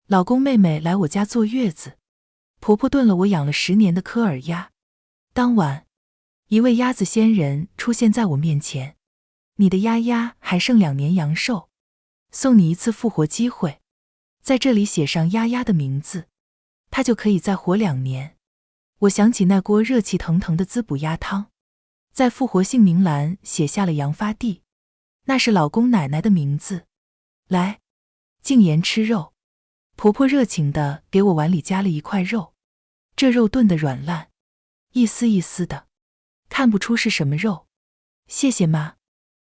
老公妹妹来我家坐月子，婆婆炖了我养了10年的科尔鸭。当晚，一位鸭子仙人出现在我面前，你的鸭鸭还剩2年阳寿，送你一次复活机会，在这里写上鸭鸭的名字，它就可以再活2年。我想起那锅热气腾腾的滋补鸭汤，在复活姓名栏写下了杨发地，那是老公奶奶的名字。来，禁言吃肉。婆婆热情地给我碗里夹了一块肉，这肉炖得软烂，一丝一丝的，看不出是什么肉。谢谢妈。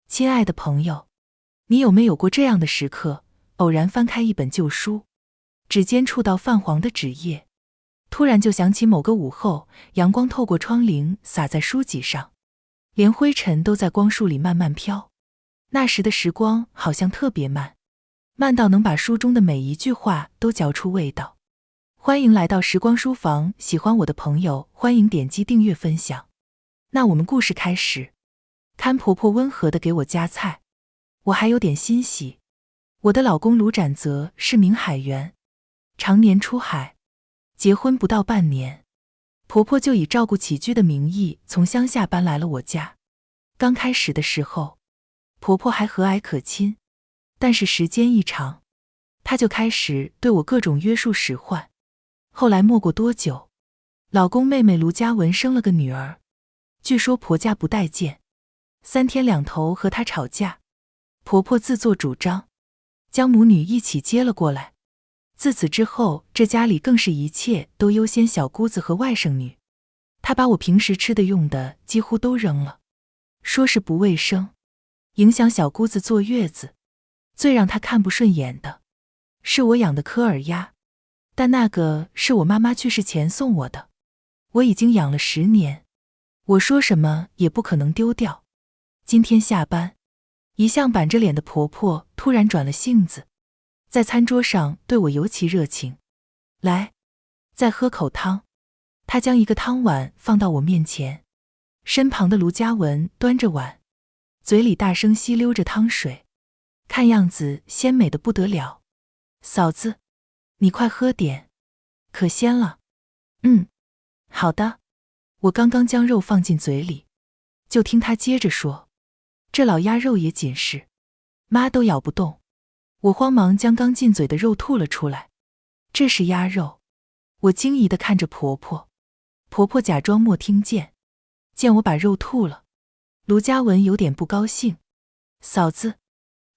亲爱的朋友，你有没有过这样的时刻，偶然翻开一本旧书，指尖触到泛黄的纸页，突然就想起某个午后，阳光透过窗棂洒在书籍上，连灰尘都在光束里慢慢飘。那时的时光好像特别慢，慢到能把书中的每一句话都嚼出味道。欢迎来到时光书房，喜欢我的朋友欢迎点击订阅分享。那我们故事开始。看婆婆温和地给我夹菜，我还有点欣喜。我的老公卢展泽是名海员，常年出海，结婚不到半年，婆婆就以照顾起居的名义从乡下搬来了我家。刚开始的时候，婆婆还和蔼可亲，但是时间一长，她就开始对我各种约束使唤。后来没过多久，老公妹妹卢嘉文生了个女儿，据说婆家不待见，3天2头和她吵架，婆婆自作主张，将母女一起接了过来。自此之后，这家里更是一切都优先小姑子和外甥女。她把我平时吃的用的几乎都扔了，说是不卫生，影响小姑子坐月子。最让她看不顺眼的是我养的科尔鸭，但那个是我妈妈去世前送我的，我已经养了10年，我说什么也不可能丢掉。今天下班，一向板着脸的婆婆突然转了性子，在餐桌上对我尤其热情。来，再喝口汤。她将一个汤碗放到我面前，身旁的卢嘉文端着碗，嘴里大声吸溜着汤水，看样子鲜美的不得了。嫂子，你快喝点，可鲜了。好的。我刚刚将肉放进嘴里，就听她接着说，这老鸭肉也紧实，妈都咬不动。我慌忙将刚进嘴的肉吐了出来。这是鸭肉。我惊疑地看着婆婆，婆婆假装没听见。见我把肉吐了，卢嘉文有点不高兴。嫂子，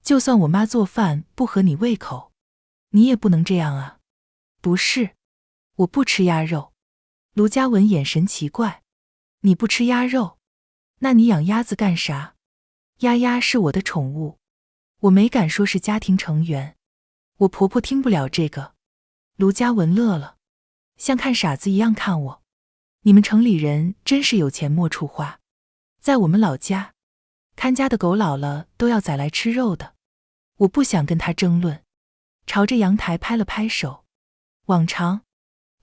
就算我妈做饭不合你胃口，你也不能这样啊。不是，我不吃鸭肉。卢嘉文眼神奇怪，你不吃鸭肉？那你养鸭子干啥？鸭鸭是我的宠物。我没敢说是家庭成员。我婆婆听不了这个。卢嘉文乐了，像看傻子一样看我。你们城里人真是有钱没处花。在我们老家，看家的狗老了都要宰来吃肉的。我不想跟他争论，朝着阳台拍了拍手。往常，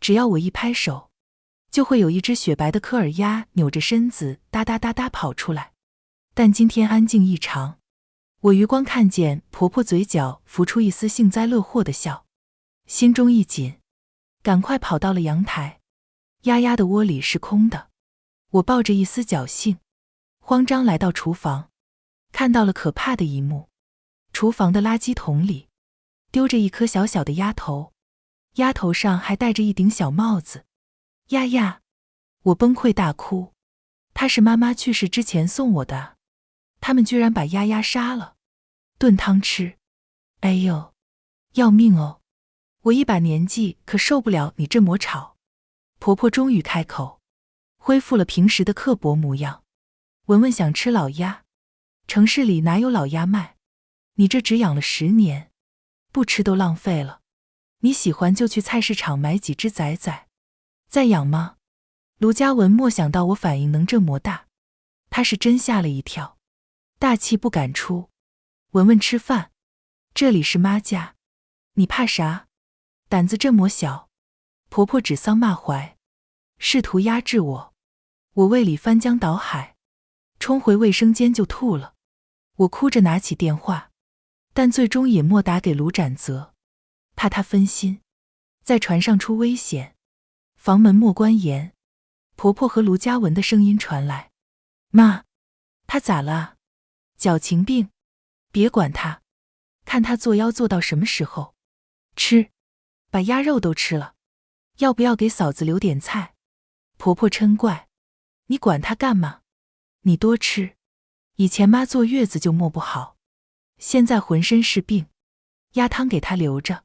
只要我一拍手，就会有一只雪白的科尔鸭扭着身子哒哒哒哒跑出来。但今天安静异常，我余光看见婆婆嘴角浮出一丝幸灾乐祸的笑，心中一紧，赶快跑到了阳台。鸭鸭的窝里是空的，我抱着一丝侥幸，慌张来到厨房，看到了可怕的一幕。厨房的垃圾桶里丢着一颗小小的鸭头，鸭头上还戴着一顶小帽子。鸭鸭，我崩溃大哭。它是妈妈去世之前送我的，他们居然把鸭鸭杀了，炖汤吃。哎呦，要命哦！我一把年纪可受不了你这么吵。婆婆终于开口，恢复了平时的刻薄模样。文文想吃老鸭，城市里哪有老鸭卖？你这只养了10年，不吃都浪费了。你喜欢就去菜市场买几只宰宰，再养吗？卢嘉文没想到我反应能这么大，他是真吓了一跳，大气不敢出。文文吃饭，这里是妈家，你怕啥？胆子这么小。婆婆指桑骂槐，试图压制我。我胃里翻江倒海，冲回卫生间就吐了。我哭着拿起电话，但最终也没打给卢展泽，怕他分心。在船上出危险，房门莫关严。婆婆和卢嘉文的声音传来：妈，他咋了？脚情病？别管他，看他作妖做到什么时候。吃，把鸭肉都吃了，要不要给嫂子留点菜？婆婆嗔怪：你管他干嘛？你多吃。以前妈坐月子就摸不好，现在浑身是病，鸭汤给她留着，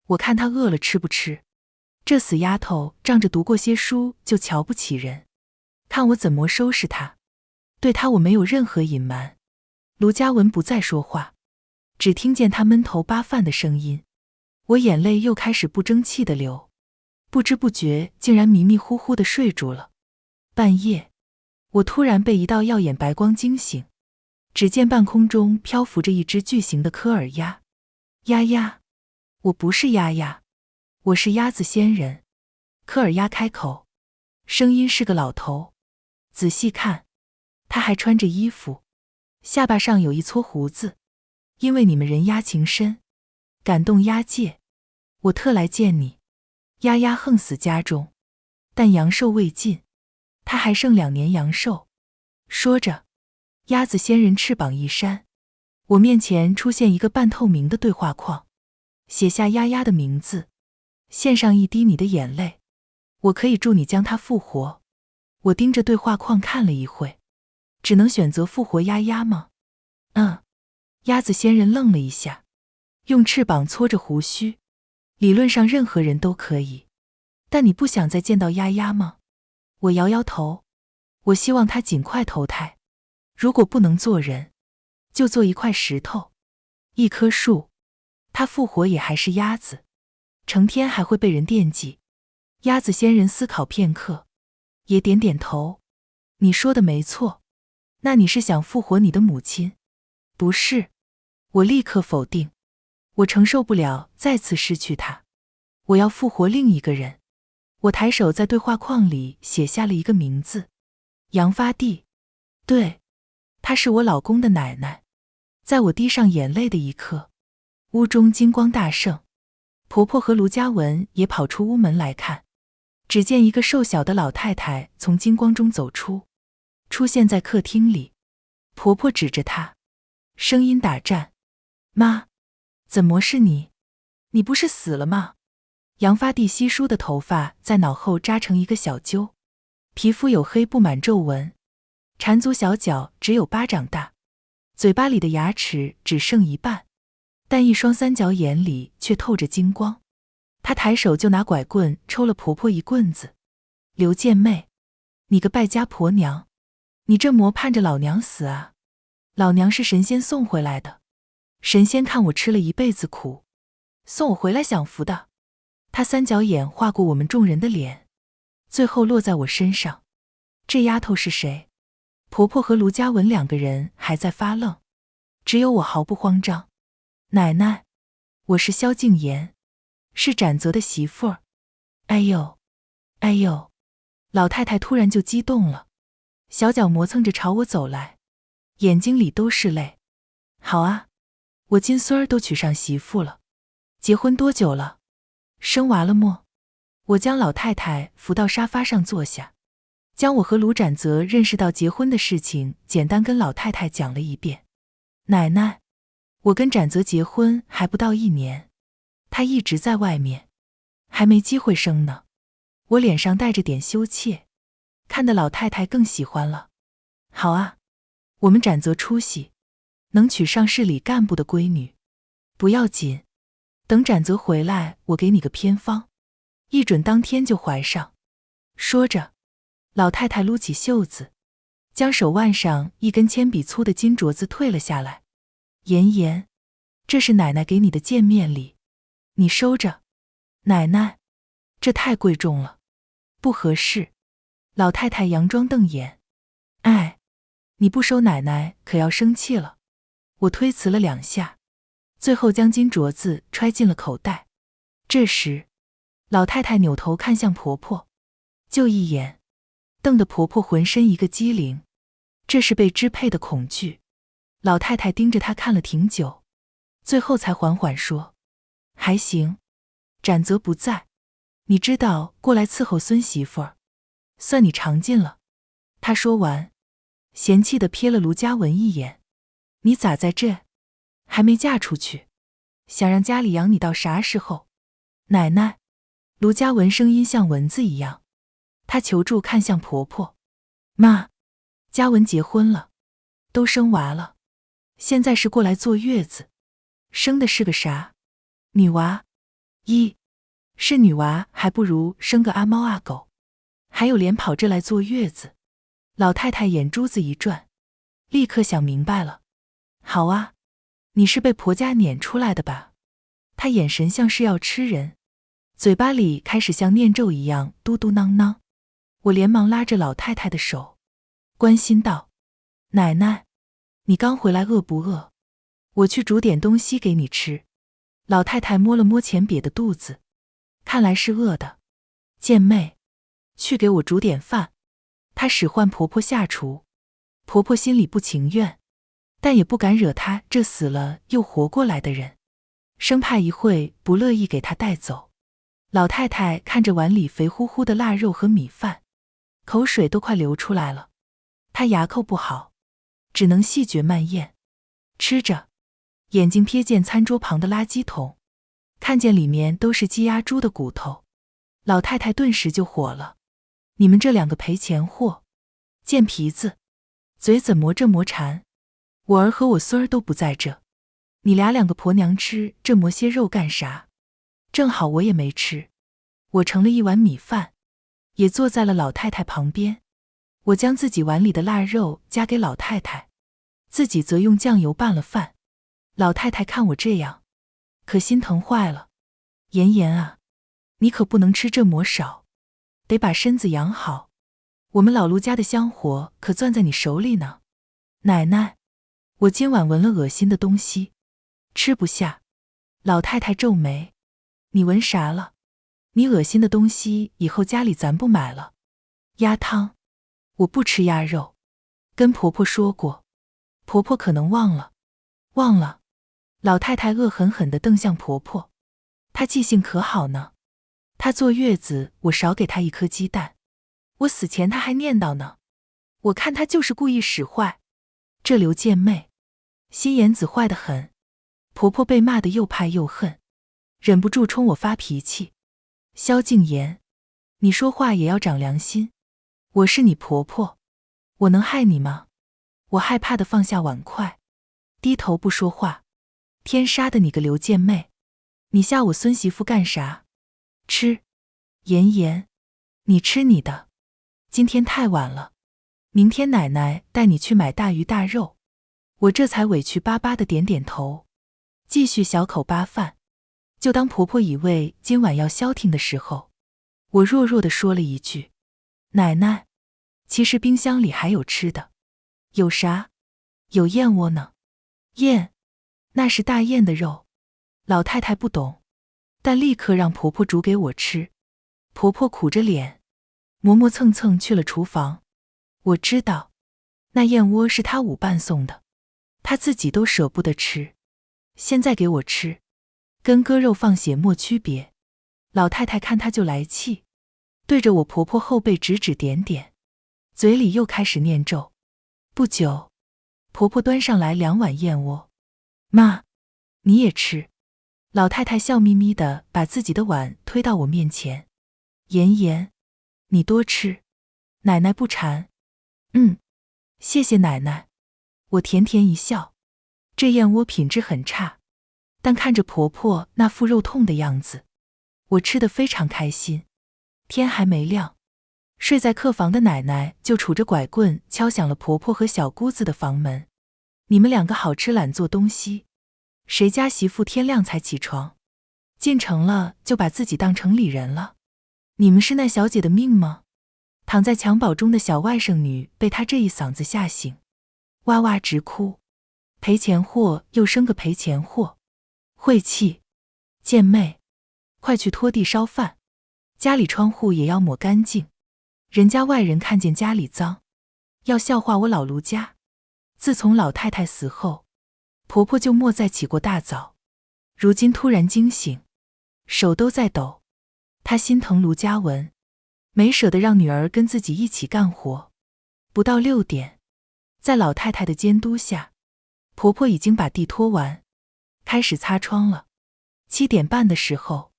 我看她饿了吃不吃。这死丫头仗着读过些书就瞧不起人，看我怎么收拾她。对她我没有任何隐瞒。卢嘉文不再说话，只听见她闷头扒饭的声音。我眼泪又开始不争气地流，不知不觉竟然迷迷糊糊地睡住了。半夜，我突然被一道耀眼白光惊醒，只见半空中漂浮着一只巨型的科尔鸭。鸭鸭，我不是鸭鸭，我是鸭子仙人。科尔鸭开口，声音是个老头。仔细看，他还穿着衣服，下巴上有一撮胡子。因为你们人鸭情深，感动鸭界，我特来见你。鸭鸭横死家中，但阳寿未尽，他还剩2年阳寿。说着，鸭子仙人翅膀一扇，我面前出现一个半透明的对话框，写下鸭鸭的名字，献上一滴你的眼泪，我可以助你将它复活。我盯着对话框看了一会，只能选择复活鸭鸭吗？鸭子仙人愣了一下，用翅膀搓着胡须。理论上任何人都可以，但你不想再见到鸭鸭吗？我摇摇头，我希望它尽快投胎。如果不能做人，就做一块石头，一棵树，它复活也还是鸭子，成天还会被人惦记。鸭子仙人思考片刻，也点点头。你说的没错，那你是想复活你的母亲？不是，我立刻否定。我承受不了再次失去她，我要复活另一个人。我抬手在对话框里写下了一个名字：杨发娣。对，她是我老公的奶奶。在我滴上眼泪的一刻，屋中金光大盛，婆婆和卢嘉文也跑出屋门来看。只见一个瘦小的老太太从金光中走出，出现在客厅里。婆婆指着她，声音打颤：妈，怎么是你？你不是死了吗？杨发娣稀疏的头发在脑后扎成一个小揪，皮肤黝黑布满皱纹，缠足小脚只有巴掌大，嘴巴里的牙齿只剩一半，但一双三角眼里却透着金光。她抬手就拿拐棍抽了婆婆一棍子：刘贱妹，你个败家婆娘，你这么盼着老娘死啊？老娘是神仙送回来的，神仙看我吃了一辈子苦，送我回来享福的。他三角眼划过我们众人的脸，最后落在我身上。这丫头是谁？婆婆和卢嘉文2个人还在发愣，只有我毫不慌张。奶奶，我是萧静言，是展泽的媳妇儿。哎呦，哎呦！老太太突然就激动了，小脚磨蹭着朝我走来，眼睛里都是泪。好啊，我金孙儿都娶上媳妇了。结婚多久了？生娃了么？我将老太太扶到沙发上坐下，将我和卢展泽认识到结婚的事情简单跟老太太讲了一遍。奶奶，我跟展泽结婚还不到1年，他一直在外面，还没机会生呢。我脸上带着点羞怯，看得老太太更喜欢了。好啊，我们展泽出息，能娶上市里干部的闺女。不要紧，等展泽回来，我给你个偏方，一准当天就怀上。说着，老太太撸起袖子，将手腕上一根铅笔粗的金镯子退了下来。妍妍，这是奶奶给你的见面礼，你收着。奶奶，这太贵重了，不合适。老太太佯装瞪眼，哎，你不收奶奶可要生气了。我推辞了2下，最后将金镯子揣进了口袋。这时，老太太扭头看向婆婆，就一眼，瞪得婆婆浑身一个机灵。这是被支配的恐惧。老太太盯着她看了挺久，最后才缓缓说：还行，展泽不在，你知道过来伺候孙媳妇儿，算你尝尽了。他说完，嫌弃地瞥了卢嘉文一眼。你咋在这？还没嫁出去？想让家里养你到啥时候？奶奶，卢嘉文声音像蚊子一样，她求助看向婆婆。妈，嘉文结婚了，都生娃了，现在是过来坐月子。生的是个啥？女娃。是女娃，还不如生个阿猫阿狗，还有脸跑这来坐月子。老太太眼珠子一转，立刻想明白了。好啊，你是被婆家撵出来的吧？她眼神像是要吃人，嘴巴里开始像念咒一样嘟嘟囔囔。我连忙拉着老太太的手，关心道：奶奶，你刚回来饿不饿？我去煮点东西给你吃。老太太摸了摸前瘪的肚子，看来是饿的。贱妹，去给我煮点饭。她使唤婆婆下厨。婆婆心里不情愿，但也不敢惹她这死了又活过来的人，生怕一会不乐意给她带走。老太太看着碗里肥乎乎的腊肉和米饭，口水都快流出来了。她牙口不好，只能细嚼慢咽吃着，眼睛瞥见餐桌旁的垃圾桶，看见里面都是鸡鸭猪的骨头。老太太顿时就火了：你们这两个赔钱货，贱皮子，嘴怎磨这磨馋？我儿和我孙儿都不在这，你两个婆娘吃这么些肉干啥？正好我也没吃。我盛了一碗米饭，也坐在了老太太旁边。我将自己碗里的腊肉夹给老太太，自己则用酱油拌了饭。老太太看我这样，可心疼坏了。妍妍啊，你可不能吃这么少，得把身子养好。我们老卢家的香火可攥在你手里呢。奶奶，我今晚闻了恶心的东西，吃不下。老太太皱眉，你闻啥了？你恶心的东西以后家里咱不买了。鸭汤，我不吃鸭肉，跟婆婆说过，婆婆可能忘了。忘了？老太太恶狠狠地瞪向婆婆，她记性可好呢。她坐月子，我少给她一颗鸡蛋，我死前她还念叨呢。我看她就是故意使坏。这刘贱妹，心眼子坏得很。婆婆被骂得又怕又恨，忍不住冲我发脾气。萧静言，你说话也要长良心。我是你婆婆，我能害你吗？我害怕地放下碗筷，低头不说话。天杀的你个刘贱妹，你吓我孙媳妇干啥？吃。妍妍，你吃你的，今天太晚了，明天奶奶带你去买大鱼大肉。我这才委屈巴巴地点点头，继续小口扒饭。就当婆婆以为今晚要消停的时候，我弱弱地说了一句：奶奶，其实冰箱里还有吃的。有啥？有燕窝呢。燕？那是大雁的肉。老太太不懂，但立刻让婆婆煮给我吃。婆婆苦着脸，磨磨蹭蹭去了厨房。我知道，那燕窝是她舞伴送的，她自己都舍不得吃，现在给我吃，跟割肉放血没区别。老太太看她就来气，对着我婆婆后背指指点点，嘴里又开始念咒。不久，婆婆端上来2碗燕窝。妈，你也吃。老太太笑眯眯地把自己的碗推到我面前。妍妍，你多吃，奶奶不馋。谢谢奶奶。我甜甜一笑。这燕窝品质很差，但看着婆婆那副肉痛的样子，我吃得非常开心。天还没亮，睡在客房的奶奶就杵着拐棍敲响了婆婆和小姑子的房门。你们2个好吃懒做东西，谁家媳妇天亮才起床？进城了就把自己当城里人了？你们是那小姐的命吗？躺在襁褓中的小外甥女被她这一嗓子吓醒，哇哇直哭。赔钱货又生个赔钱货，晦气！贱妹，快去拖地烧饭，家里窗户也要抹干净，人家外人看见家里脏，要笑话我老卢家。自从老太太死后，婆婆就没再起过大早，如今突然惊醒，手都在抖。她心疼卢嘉文，没舍得让女儿跟自己一起干活。不到6点，在老太太的监督下，婆婆已经把地拖完，开始擦窗了。7点半的时候，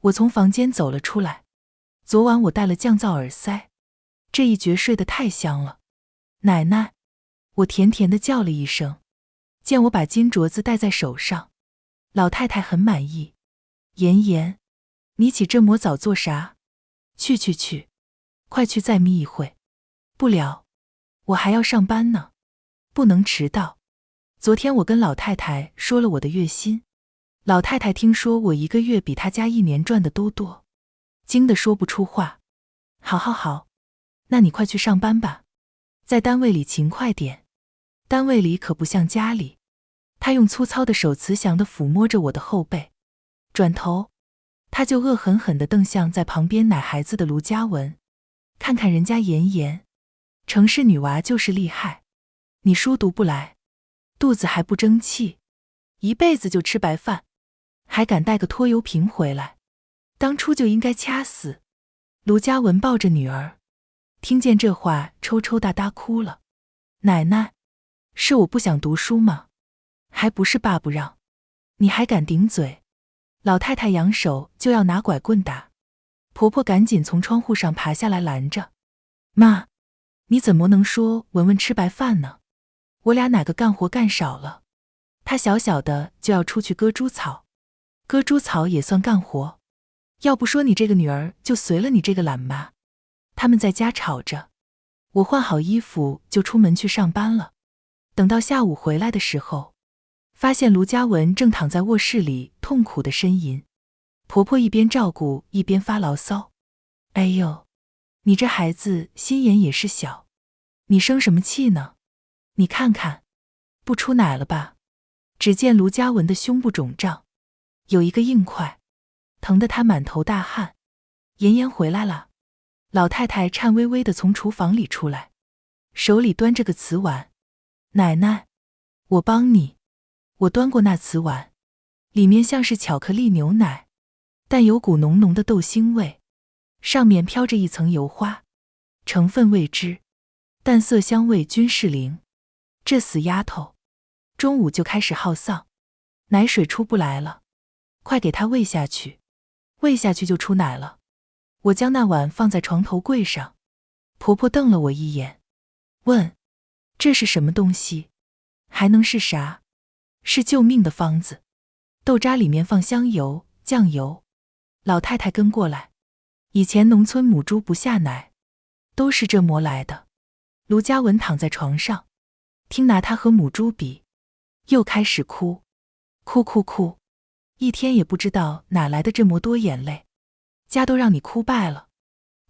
我从房间走了出来。昨晚我戴了降噪耳塞，这一觉睡得太香了。奶奶，我甜甜地叫了一声。见我把金镯子戴在手上，老太太很满意。妍妍，你起这么早做啥？去，快去再眯一会。不了，我还要上班呢，不能迟到。昨天我跟老太太说了我的月薪，老太太听说我1个月比她家1年赚的都多，惊得说不出话。好，那你快去上班吧，在单位里勤快点。单位里可不像家里。她用粗糙的手慈祥地抚摸着我的后背，转头，她就恶狠狠地瞪向在旁边奶孩子的卢嘉文。看看人家妍妍，城市女娃就是厉害，你书读不来，肚子还不争气，一辈子就吃白饭，还敢带个拖油瓶回来，当初就应该掐死。卢嘉文抱着女儿，听见这话抽抽搭搭哭了。奶奶，是我不想读书吗？还不是爸不让，你还敢顶嘴？老太太扬手就要拿拐棍打，婆婆赶紧从窗户上爬下来拦着。妈，你怎么能说文文吃白饭呢？我俩哪个干活干少了？她小小的就要出去割猪草，割猪草也算干活。要不说你这个女儿就随了你这个懒妈。他们在家吵着，我换好衣服就出门去上班了。等到下午回来的时候，发现卢嘉文正躺在卧室里痛苦的呻吟，婆婆一边照顾一边发牢骚：哎呦，你这孩子心眼也是小，你生什么气呢？你看看，不出奶了吧？只见卢嘉文的胸部肿胀，有一个硬块，疼得他满头大汗。妍妍回来了。老太太颤巍巍地从厨房里出来，手里端着个瓷碗。奶奶，我帮你。我端过那瓷碗，里面像是巧克力牛奶，但有股浓浓的豆腥味，上面飘着一层油花，成分未知，但色香味均适灵。这死丫头，中午就开始好丧，奶水出不来了，快给她喂下去，喂下去就出奶了。我将那碗放在床头柜上，婆婆瞪了我一眼，问：这是什么东西？还能是啥？是救命的方子。豆渣里面放香油、酱油。老太太跟过来，以前农村母猪不下奶，都是这磨来的。卢嘉文躺在床上，听拿他和母猪比，又开始哭，哭，一天也不知道哪来的这么多眼泪，家都让你哭败了。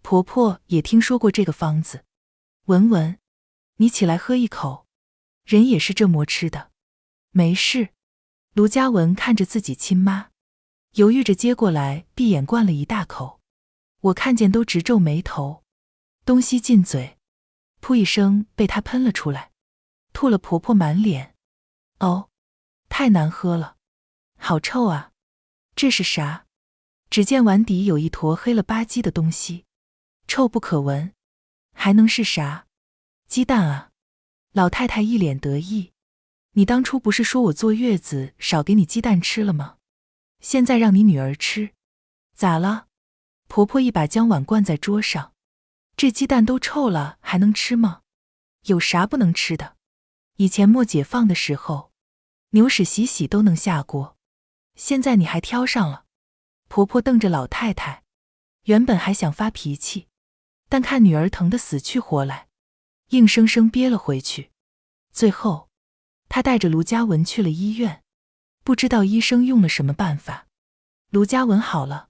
婆婆也听说过这个方子，文文，你起来喝一口，人也是这么吃的。没事。卢嘉文看着自己亲妈，犹豫着接过来，闭眼灌了一大口。我看见都直皱眉头，东西进嘴，噗一声被她喷了出来，吐了婆婆满脸。哦，太难喝了，好臭啊！这是啥？只见碗底有一坨黑了吧唧的东西，臭不可闻。还能是啥？鸡蛋啊！老太太一脸得意。你当初不是说我坐月子少给你鸡蛋吃了吗？现在让你女儿吃，咋了？婆婆一把将碗灌在桌上。这鸡蛋都臭了还能吃吗？有啥不能吃的？以前没解放的时候，牛屎洗都能下锅，现在你还挑上了。婆婆瞪着老太太，原本还想发脾气，但看女儿疼得死去活来，硬生生憋了回去。最后她带着卢嘉文去了医院，不知道医生用了什么办法，卢嘉文好了，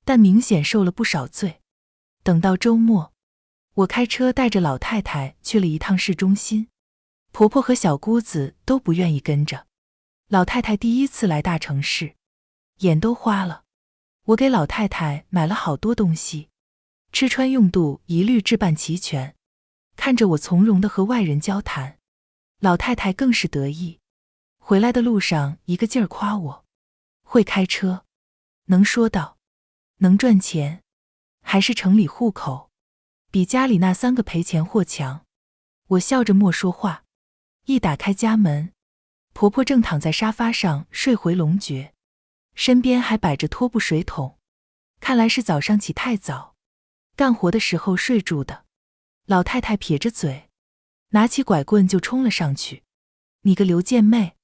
但明显受了不少罪。等到周末，我开车带着老太太去了一趟市中心，婆婆和小姑子都不愿意跟着。老太太第一次来大城市，眼都花了。我给老太太买了好多东西，吃穿用度一律置办齐全。看着我从容地和外人交谈，老太太更是得意。回来的路上一个劲儿夸我会开车，能说道。能赚钱，还是城里户口，比家里那3个赔钱货强。我笑着莫说话。一打开家门，婆婆正躺在沙发上睡回笼觉，身边还摆着拖布水桶，看来是早上起太早，干活的时候睡住的。老太太撇着嘴，拿起拐棍就冲了上去。你个刘贱妹，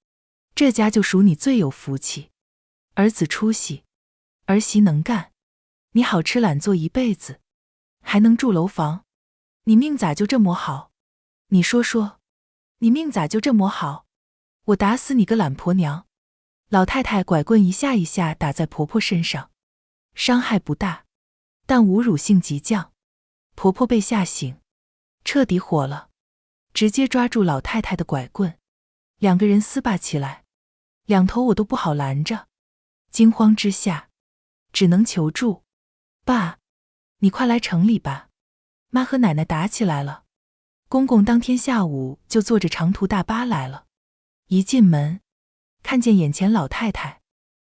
这家就属你最有福气，儿子出息，儿媳能干，你好吃懒做一辈子，还能住楼房，你命咋就这么好？你说说，你命咋就这么好？我打死你个懒婆娘！老太太拐棍一下一下打在婆婆身上，伤害不大，但侮辱性极强。婆婆被吓醒，彻底火了，直接抓住老太太的拐棍，2个人撕巴起来，两头我都不好拦着。惊慌之下，只能求助：爸，你快来城里吧，妈和奶奶打起来了。公公当天下午就坐着长途大巴来了，一进门看见眼前老太太，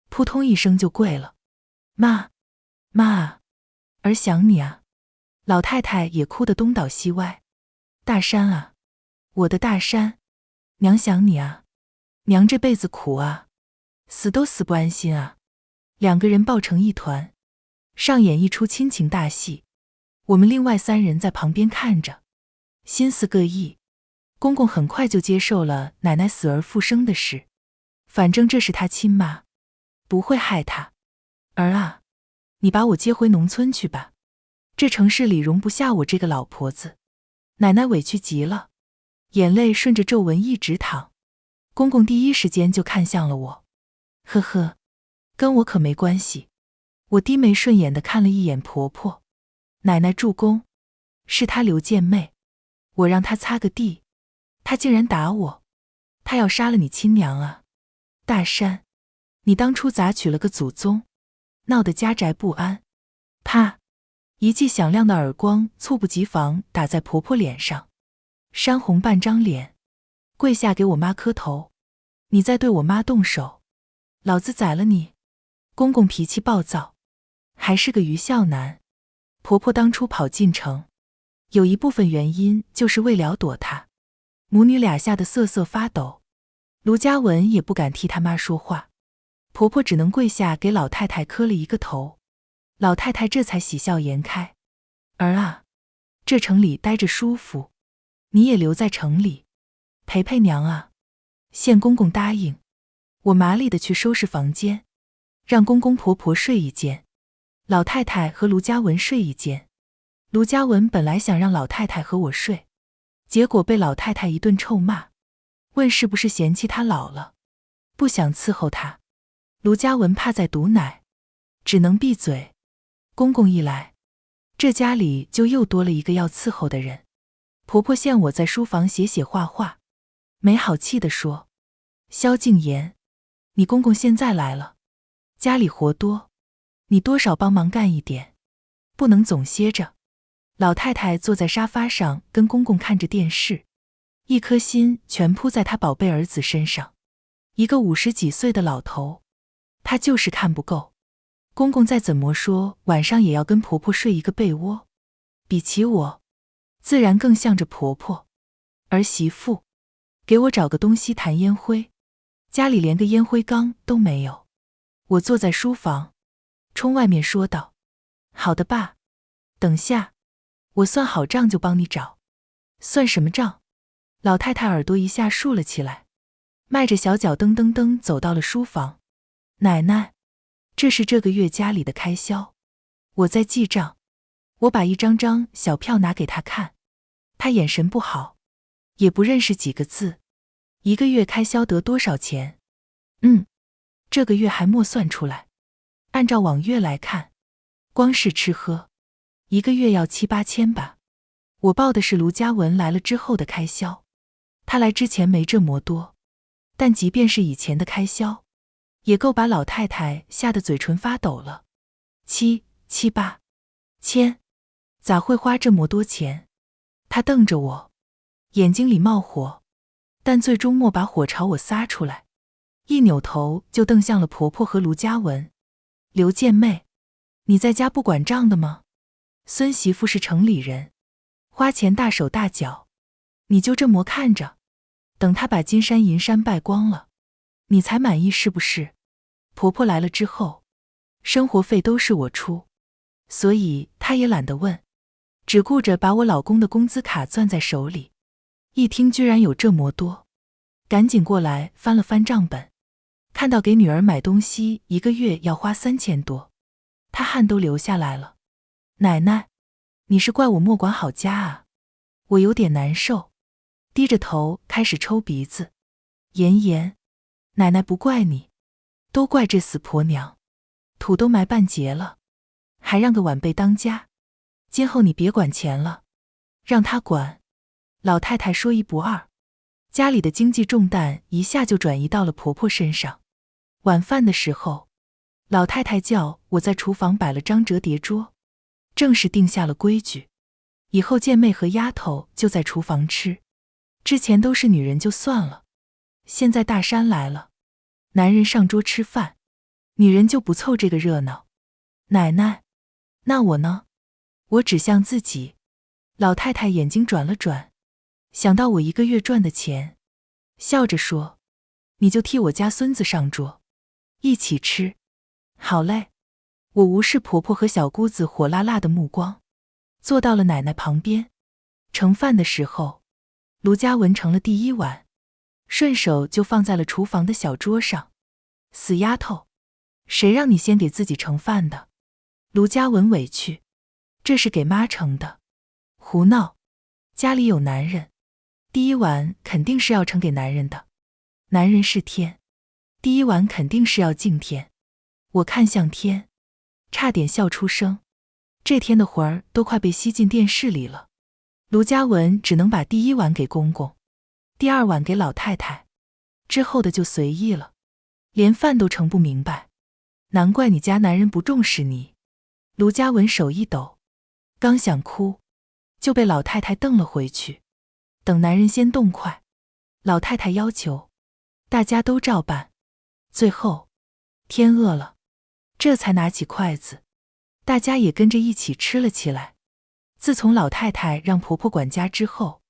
扑通一声就跪了：妈，妈啊，儿想你啊！老太太也哭得东倒西歪：大山啊，我的大山，娘想你啊，娘这辈子苦啊，死都死不安心啊。2个人抱成一团，上演一出亲情大戏。我们另外3人在旁边看着，心思各异。公公很快就接受了奶奶死而复生的事，反正这是他亲妈，不会害他。儿啊，你把我接回农村去吧，这城市里容不下我这个老婆子。奶奶委屈极了，眼泪顺着皱纹一直淌。公公第一时间就看向了我，呵呵，跟我可没关系。我低眉顺眼地看了一眼婆婆，奶奶助攻，是她刘贱妹，我让她擦个地，她竟然打我，她要杀了你亲娘啊！大山，你当初咋娶了个祖宗，闹得家宅不安。啪，一记响亮的耳光猝不及防打在婆婆脸上，山红半张脸，跪下给我妈磕头。你再对我妈动手，老子宰了你！公公脾气暴躁，还是个愚孝男。婆婆当初跑进城，有一部分原因就是为了躲他，母女俩吓得瑟瑟发抖。卢嘉文也不敢替他妈说话，婆婆只能跪下给老太太磕了一个头。老太太这才喜笑颜开：儿啊，这城里待着舒服，你也留在城里陪陪娘啊。县公公答应，我麻利地去收拾房间，让公公婆婆睡一间，老太太和卢嘉文睡一间。卢嘉文本来想让老太太和我睡，结果被老太太一顿臭骂，问是不是嫌弃她老了，不想伺候她。卢嘉文怕再毒奶，只能闭嘴。公公一来，这家里就又多了一个要伺候的人。婆婆限我在书房写写画画，没好气地说：萧静言，你公公现在来了，家里活多，你多少帮忙干一点，不能总歇着。老太太坐在沙发上跟公公看着电视，一颗心全扑在她宝贝儿子身上。一个50几岁的老头，她就是看不够。公公再怎么说晚上也要跟婆婆睡一个被窝，比起我，自然更向着婆婆。儿媳妇，给我找个东西弹烟灰，家里连个烟灰缸都没有。我坐在书房，冲外面说道：好的爸，等下，我算好账就帮你找。算什么账？老太太耳朵一下竖了起来，迈着小脚噔噔噔走到了书房。奶奶，这是这个月家里的开销，我在记账。我把一张张小票拿给她看，她眼神不好，也不认识几个字。1个月开销得多少钱？这个月还没算出来。按照往月来看，光是吃喝1个月要7、8千吧。我报的是卢嘉文来了之后的开销，他来之前没这么多，但即便是以前的开销，也够把老太太吓得嘴唇发抖了。7、8千，咋会花这么多钱？他瞪着我，眼睛里冒火，但最终没把火朝我撒出来，一扭头就瞪向了婆婆和卢嘉文。刘贱妹，你在家不管账的吗？孙媳妇是城里人，花钱大手大脚，你就这么看着，等她把金山银山败光了，你才满意是不是？婆婆来了之后，生活费都是我出，所以她也懒得问，只顾着把我老公的工资卡攥在手里。一听居然有这么多，赶紧过来翻了翻账本，看到给女儿买东西1个月要花3000多，她汗都流下来了。奶奶，你是怪我没管好家啊？我有点难受，低着头开始抽鼻子。言，奶奶不怪你，都怪这死婆娘，土都埋半截了，还让个晚辈当家。今后你别管钱了，让她管。老太太说一不二，家里的经济重担一下就转移到了婆婆身上。晚饭的时候，老太太叫我在厨房摆了张折叠桌，正式定下了规矩，以后见妹和丫头就在厨房吃，之前都是女人就算了，现在大山来了，男人上桌吃饭，女人就不凑这个热闹。奶奶，那我呢？我指向自己。老太太眼睛转了转，想到我1个月赚的钱，笑着说，你就替我家孙子上桌，一起吃。好嘞。我无视婆婆和小姑子火辣辣的目光，坐到了奶奶旁边。盛饭的时候，卢嘉文盛了第1碗，顺手就放在了厨房的小桌上。死丫头，谁让你先给自己盛饭的？卢嘉文委屈，这是给妈盛的。胡闹，家里有男人，第1碗肯定是要盛给男人的。男人是天，第1碗肯定是要敬天。我看向天，差点笑出声，这天的魂儿都快被吸进电视里了。卢嘉文只能把第1碗给公公，第2碗给老太太，之后的就随意了，连饭都盛不明白。难怪你家男人不重视你。卢嘉文手一抖，刚想哭，就被老太太瞪了回去。等男人先动筷，老太太要求，大家都照办。最后，天饿了，这才拿起筷子，大家也跟着一起吃了起来。自从老太太让婆婆管家之后，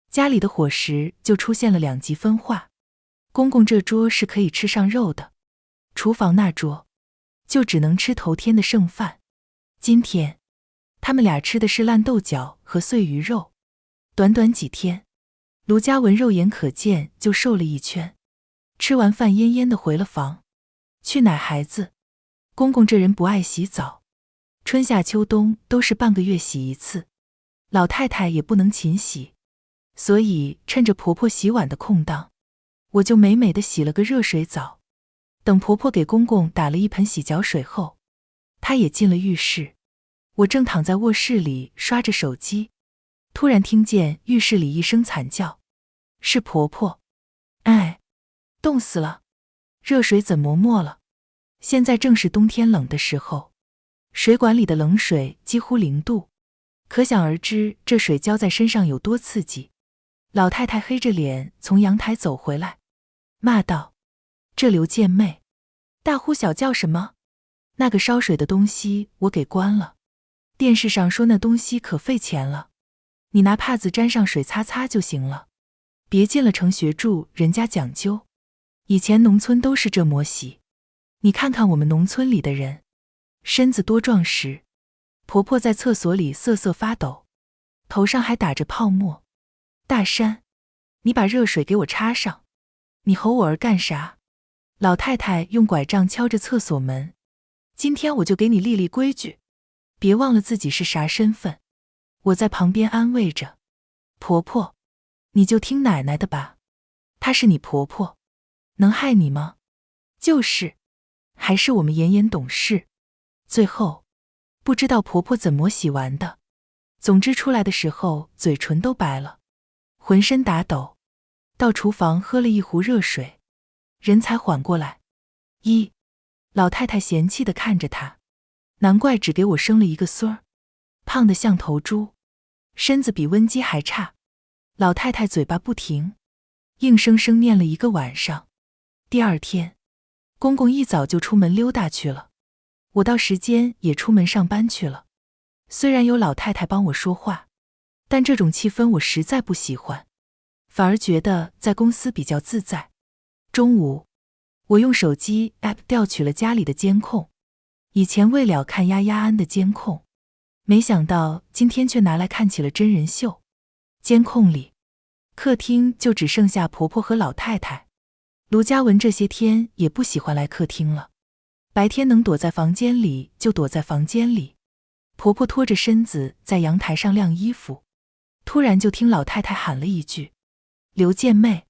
家里的伙食就出现了2极分化。公公这桌是可以吃上肉的，厨房那桌就只能吃头天的剩饭。今天他们俩吃的是烂豆角和碎鱼肉。短短几天，卢嘉文肉眼可见就瘦了1圈。吃完饭恹恹地回了房，去奶孩子。公公这人不爱洗澡，春夏秋冬都是半个月洗1次，老太太也不能勤洗，所以趁着婆婆洗碗的空档，我就美美地洗了个热水澡。等婆婆给公公打了1盆洗脚水后，她也进了浴室。我正躺在卧室里刷着手机，突然听见浴室里一声惨叫，是婆婆。哎，冻死了，热水怎么没了？现在正是冬天冷的时候，水管里的冷水几乎0度，可想而知这水浇在身上有多刺激。老太太黑着脸从阳台走回来，骂道：这刘贱妹，大呼小叫什么？那个烧水的东西我给关了，电视上说那东西可费钱了，你拿帕子沾上水擦擦就行了，别进了城学住人家讲究，以前农村都是这么洗。你看看我们农村里的人，身子多壮实。婆婆在厕所里瑟瑟发抖，头上还打着泡沫。大山，你把热水给我插上。你吼我儿干啥？老太太用拐杖敲着厕所门。今天我就给你立立规矩，别忘了自己是啥身份。我在旁边安慰着，婆婆，你就听奶奶的吧，她是你婆婆，能害你吗？就是，还是我们妍妍懂事。最后，不知道婆婆怎么洗完的，总之出来的时候嘴唇都白了，浑身打抖，到厨房喝了1壶热水，人才缓过来。老太太嫌弃地看着她，难怪只给我生了1个孙儿，胖得像头猪，身子比温鸡还差。老太太嘴巴不停，硬生生念了1个晚上。第2天，公公一早就出门溜达去了。我到时间也出门上班去了。虽然有老太太帮我说话，但这种气氛我实在不喜欢，反而觉得在公司比较自在。中午，我用手机 App 调取了家里的监控，以前为了看丫丫安的监控，没想到今天却拿来看起了真人秀。监控里，客厅就只剩下婆婆和老太太。卢嘉文这些天也不喜欢来客厅了，白天能躲在房间里就躲在房间里。婆婆拖着身子在阳台上晾衣服，突然就听老太太喊了一句：“刘健妹，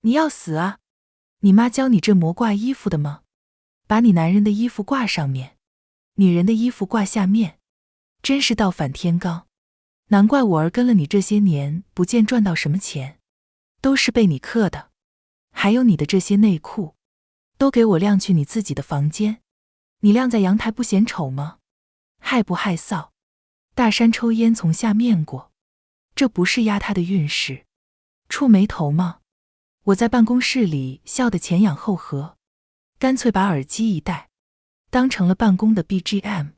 你要死啊！你妈教你这模挂衣服的吗？把你男人的衣服挂上面，女人的衣服挂下面，真是倒反天罡。难怪我儿跟了你这些年不见赚到什么钱，都是被你克的。还有你的这些内裤，都给我晾去你自己的房间，你晾在阳台不嫌丑吗？害不害臊？大山抽烟从下面过，这不是压他的运势，触眉头吗？”我在办公室里笑得前仰后合，干脆把耳机一戴，当成了办公的 BGM。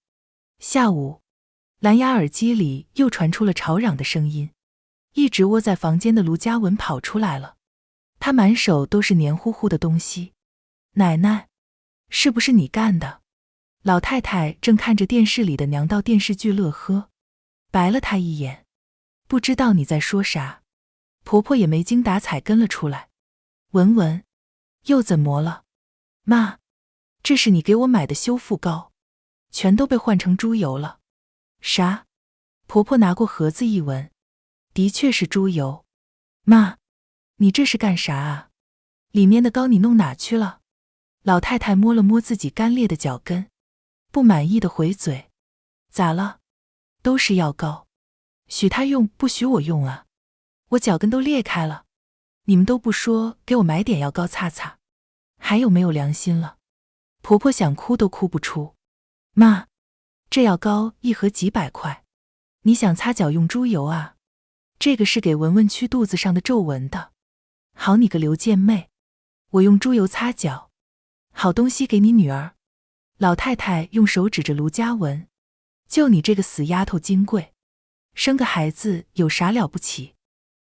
下午，蓝牙耳机里又传出了吵嚷的声音，一直窝在房间的卢嘉文跑出来了，他满手都是黏糊糊的东西。奶奶，是不是你干的？老太太正看着电视里的娘道电视剧乐呵，白了她一眼，不知道你在说啥。婆婆也没精打采跟了出来，文文，又怎么了？妈，这是你给我买的修复膏，全都被换成猪油了。啥？婆婆拿过盒子一闻，的确是猪油。妈，你这是干啥啊？里面的膏你弄哪去了？老太太摸了摸自己干裂的脚跟，不满意的回嘴：咋了？都是药膏，许她用不许我用啊？我脚跟都裂开了，你们都不说给我买点药膏擦擦，还有没有良心了？婆婆想哭都哭不出。妈，这药膏一盒几百块，你想擦脚用猪油啊？这个是给文文去肚子上的皱纹的。好你个刘健妹，我用猪油擦脚，好东西给你女儿。老太太用手指着卢嘉文，就你这个死丫头金贵，生个孩子有啥了不起？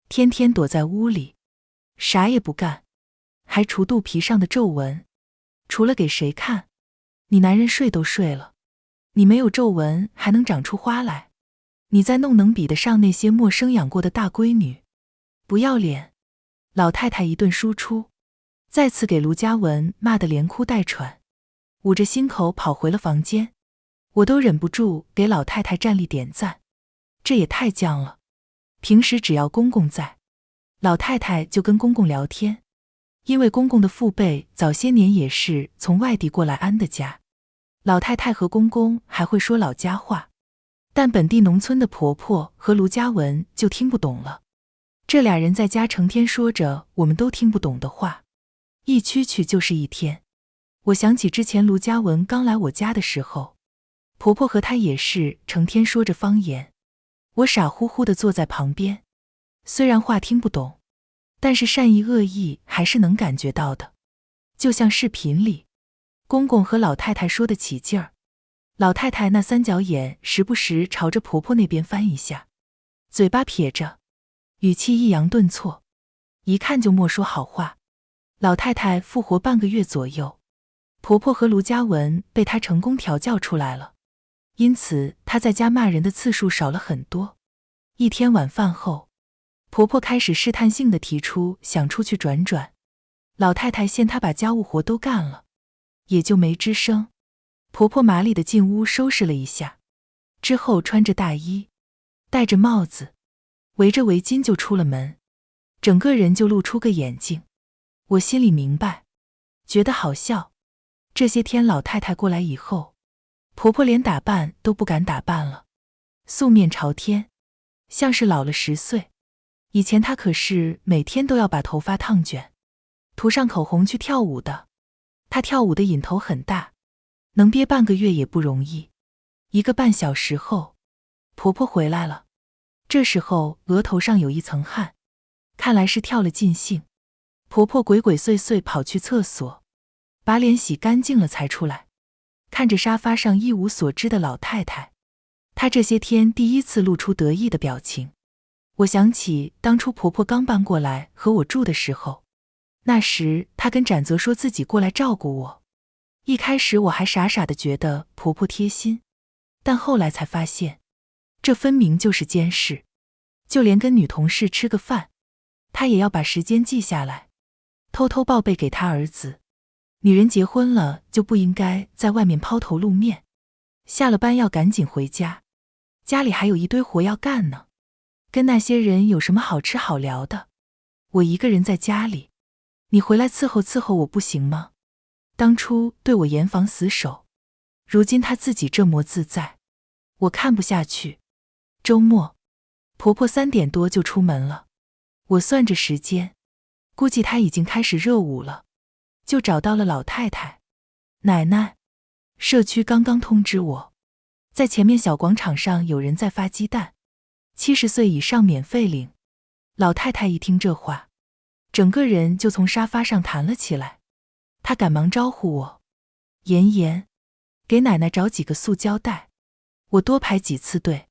天天躲在屋里，啥也不干，还除肚皮上的皱纹，除了给谁看？你男人睡都睡了，你没有皱纹还能长出花来？你再弄能比得上那些没生养过的大闺女？不要脸！老太太一顿输出，再次给卢嘉文骂得连哭带喘，捂着心口跑回了房间。我都忍不住给老太太站立点赞，这也太犟了。平时只要公公在，老太太就跟公公聊天，因为公公的父辈早些年也是从外地过来安的家，老太太和公公还会说老家话，但本地农村的婆婆和卢嘉文就听不懂了。这俩人在家成天说着我们都听不懂的话，一蛐蛐就是一天。我想起之前卢嘉文刚来我家的时候，婆婆和她也是成天说着方言，我傻乎乎地坐在旁边，虽然话听不懂，但是善意恶意还是能感觉到的。就像视频里，公公和老太太说得起劲儿，老太太那三角眼时不时朝着婆婆那边翻一下，嘴巴撇着，语气抑扬顿挫，一看就莫说好话。老太太复活半个月左右，婆婆和卢嘉文被她成功调教出来了，因此她在家骂人的次数少了很多。一天晚饭后，婆婆开始试探性地提出想出去转转，老太太嫌她把家务活都干了，也就没吱声。婆婆麻利地进屋收拾了一下，之后穿着大衣，戴着帽子，围着围巾就出了门，整个人就露出个眼睛。我心里明白，觉得好笑。这些天老太太过来以后，婆婆连打扮都不敢打扮了，素面朝天，像是老了10岁。以前她可是每天都要把头发烫卷，涂上口红去跳舞的。她跳舞的瘾头很大，能憋半个月也不容易。1个半小时后，婆婆回来了，这时候额头上有一层汗，看来是跳了尽兴。婆婆鬼鬼祟祟跑去厕所，把脸洗干净了才出来。看着沙发上一无所知的老太太，她这些天第一次露出得意的表情。我想起当初婆婆刚搬过来和我住的时候，那时她跟展泽说自己过来照顾我。一开始我还傻傻的觉得婆婆贴心，但后来才发现，这分明就是监视。就连跟女同事吃个饭，她也要把时间记下来，偷偷报备给她儿子。女人结婚了就不应该在外面抛头露面，下了班要赶紧回家，家里还有一堆活要干呢。跟那些人有什么好吃好聊的？我一个人在家里，你回来伺候伺候我不行吗？当初对我严防死守，如今她自己这么自在，我看不下去。周末，婆婆3点多就出门了，我算着时间，估计她已经开始热舞了，就找到了老太太。奶奶，社区刚刚通知我，在前面小广场上有人在发鸡蛋，70岁以上免费领。老太太一听这话，整个人就从沙发上弹了起来。她赶忙招呼我，妍妍，给奶奶找几个塑胶袋，我多排几次队，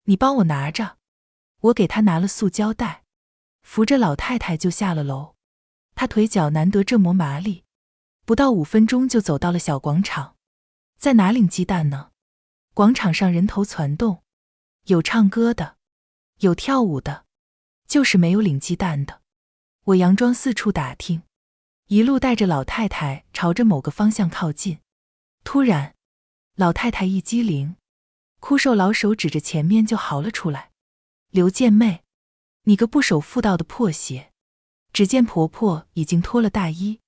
你帮我拿着。我给她拿了塑胶袋，扶着老太太就下了楼。她腿脚难得这么麻利，不到5分钟就走到了小广场。在哪领鸡蛋呢？广场上人头攒动，有唱歌的，有跳舞的，就是没有领鸡蛋的。我佯装四处打听，一路带着老太太朝着某个方向靠近。突然，老太太一激灵，枯瘦老手指着前面就嚎了出来：刘健妹，你个不守妇道的破鞋！只见婆婆已经脱了大衣，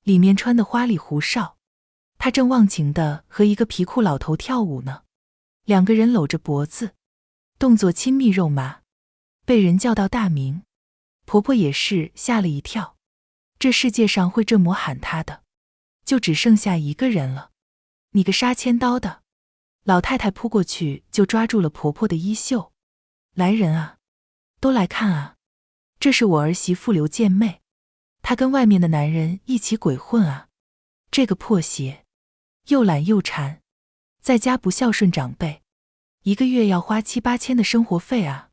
里面穿的花里胡哨，她正忘情地和一个皮裤老头跳舞呢。2个人搂着脖子，动作亲密肉麻，被人叫到大名。婆婆也是吓了一跳，这世界上会这么喊她的，就只剩下一个人了。你个杀千刀的！老太太扑过去就抓住了婆婆的衣袖。来人啊，都来看啊，这是我儿媳妇刘健妹，她跟外面的男人一起鬼混啊，这个破鞋又懒又馋，在家不孝顺长辈，1个月要花7、8千的生活费啊。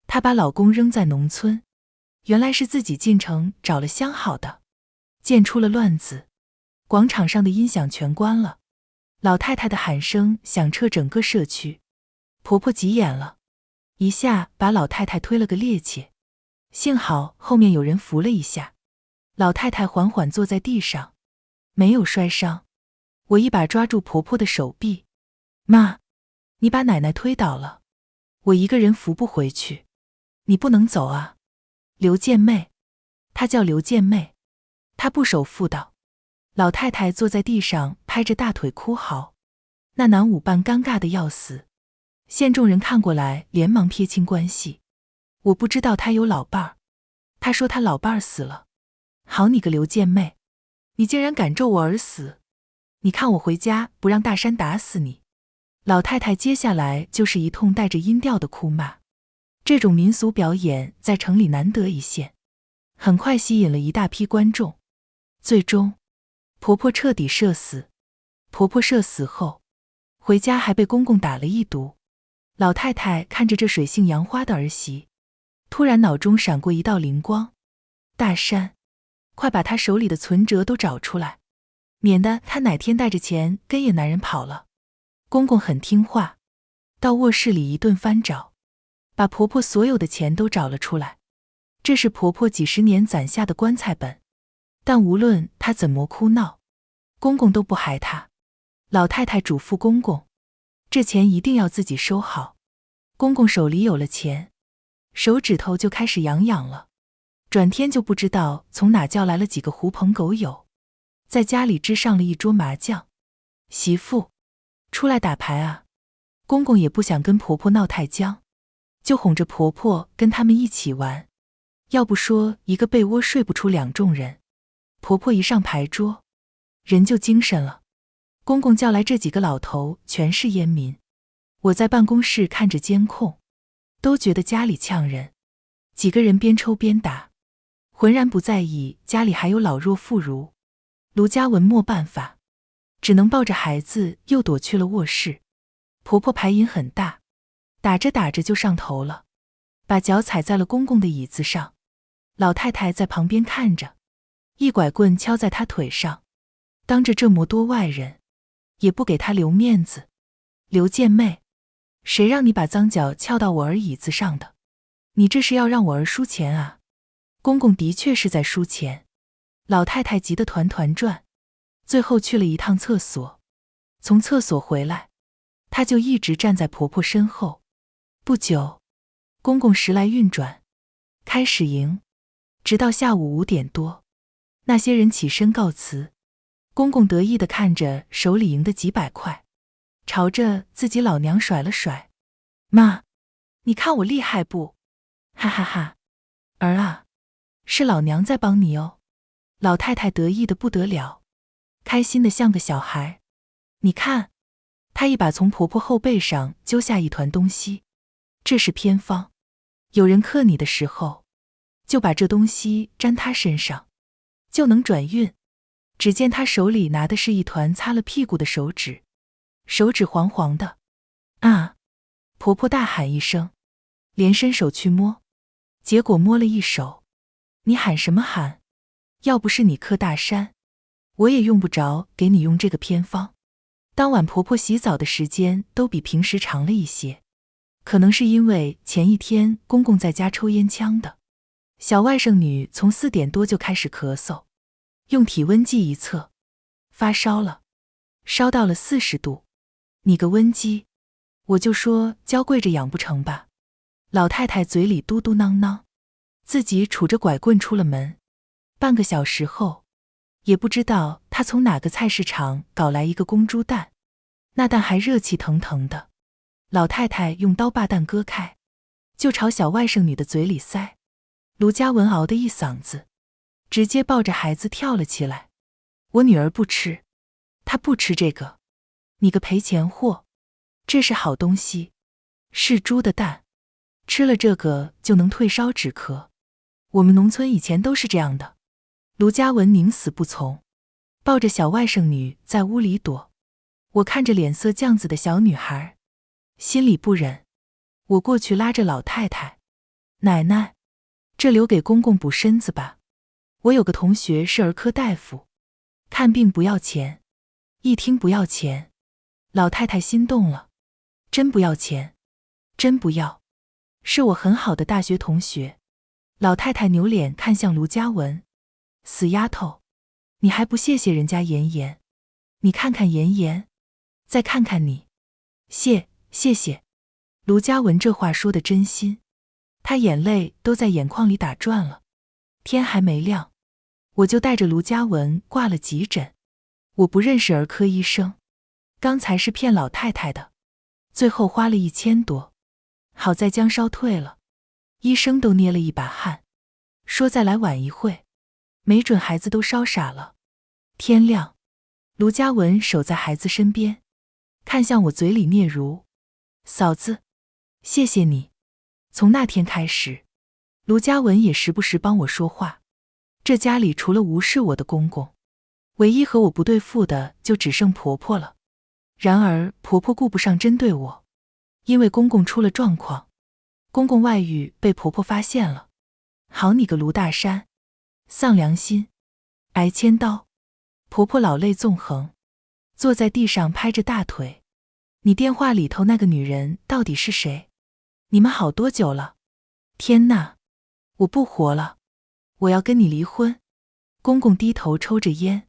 她把老公扔在农村，原来是自己进城找了相好的，见出了乱子。广场上的音响全关了，老太太的喊声响彻整个社区。婆婆急眼了，一下把老太太推了个趔趄，幸好后面有人扶了一下，老太太缓缓坐在地上，没有摔伤。我一把抓住婆婆的手臂，妈，你把奶奶推倒了，我一个人扶不回去，你不能走啊。刘健妹，她叫刘健妹，她不守妇道。老太太坐在地上拍着大腿哭嚎，那男舞伴尴尬的要死。县众人看过来连忙撇清关系，我不知道他有老伴儿，他说他老伴儿死了。好你个刘健妹，你竟然敢咒我儿死，你看我回家不让大山打死你。老太太接下来就是一通带着音调的哭骂，这种民俗表演在城里难得一现，很快吸引了一大批观众。最终婆婆彻底社死。婆婆社死后回家还被公公打了一毒。老太太看着这水性杨花的儿媳，突然脑中闪过一道灵光，大山，快把她手里的存折都找出来，免得她哪天带着钱跟野男人跑了。公公很听话，到卧室里一顿翻找，把婆婆所有的钱都找了出来。这是婆婆几10年攒下的棺材本，但无论她怎么哭闹，公公都不害她。老太太嘱咐公公，这钱一定要自己收好。公公手里有了钱，手指头就开始痒痒了，转天就不知道从哪叫来了几个狐朋狗友，在家里支上了一桌麻将。媳妇，出来打牌啊。公公也不想跟婆婆闹太僵，就哄着婆婆跟他们一起玩。要不说一个被窝睡不出2众人，婆婆一上牌桌，人就精神了。公公叫来这几个老头全是烟民，我在办公室看着监控，都觉得家里呛人。几个人边抽边打，浑然不在意家里还有老弱妇孺。卢家文没办法，只能抱着孩子又躲去了卧室。婆婆牌瘾很大，打着打着就上头了，把脚踩在了公公的椅子上。老太太在旁边看着，一拐棍敲在她腿上，当着这么多外人，也不给她留面子。刘贱妹，谁让你把脏脚翘到我儿椅子上的？你这是要让我儿输钱啊？公公的确是在输钱。老太太急得团团转，最后去了一趟厕所。从厕所回来，她就一直站在婆婆身后。不久，公公时来运转，开始赢，直到下午5点多，那些人起身告辞。公公得意地看着手里赢的几百块，朝着自己老娘甩了甩。妈，你看我厉害不？哈哈哈。儿啊，是老娘在帮你哦。老太太得意得不得了，开心得像个小孩。你看，她一把从婆婆后背上揪下一团东西，这是偏方，有人克你的时候，就把这东西沾她身上，就能转运。只见她手里拿的是一团擦了屁股的手纸，手指黄黄的。啊！婆婆大喊一声，连伸手去摸，结果摸了一手。你喊什么喊？要不是你克大山，我也用不着给你用这个偏方。当晚婆婆洗澡的时间都比平时长了一些，可能是因为前一天公公在家抽烟枪的。小外甥女从4点多就开始咳嗽，用体温计一测，发烧了，烧到了40度。你个温鸡，我就说娇贵着养不成吧。老太太嘴里嘟嘟囔囔，自己杵着拐棍出了门。半个小时后，也不知道她从哪个菜市场搞来一个公猪蛋，那蛋还热气腾腾的。老太太用刀把蛋割开，就朝小外甥女的嘴里塞。卢嘉文嗷的一嗓子，直接抱着孩子跳了起来。我女儿不吃，她不吃这个。你个赔钱货，这是好东西，是猪的蛋，吃了这个就能退烧止咳。我们农村以前都是这样的。卢嘉文宁死不从，抱着小外甥女在屋里躲。我看着脸色犟子的小女孩，心里不忍。我过去拉着老太太，奶奶，这留给公公补身子吧。我有个同学是儿科大夫，看病不要钱。一听不要钱，老太太心动了。真不要钱？真不要，是我很好的大学同学。老太太扭脸看向卢嘉文，死丫头，你还不谢谢人家妍妍？你看看妍妍，再看看你，谢谢。卢嘉文这话说的真心，他眼泪都在眼眶里打转了。天还没亮，我就带着卢嘉文挂了急诊。我不认识儿科医生，刚才是骗老太太的，最后花了1000多，好在姜烧退了，医生都捏了一把汗，说再来晚一会，没准孩子都烧傻了。天亮，卢嘉文守在孩子身边，看向我，嘴里嗫嚅：嫂子，谢谢你。从那天开始，卢嘉文也时不时帮我说话。这家里除了无视我的公公，唯一和我不对付的就只剩婆婆了。然而婆婆顾不上针对我，因为公公出了状况，公公外遇被婆婆发现了。好你个卢大山，丧良心，挨千刀。婆婆老泪纵横，坐在地上拍着大腿。你电话里头那个女人到底是谁？你们好多久了？天哪，我不活了，我要跟你离婚。公公低头抽着烟，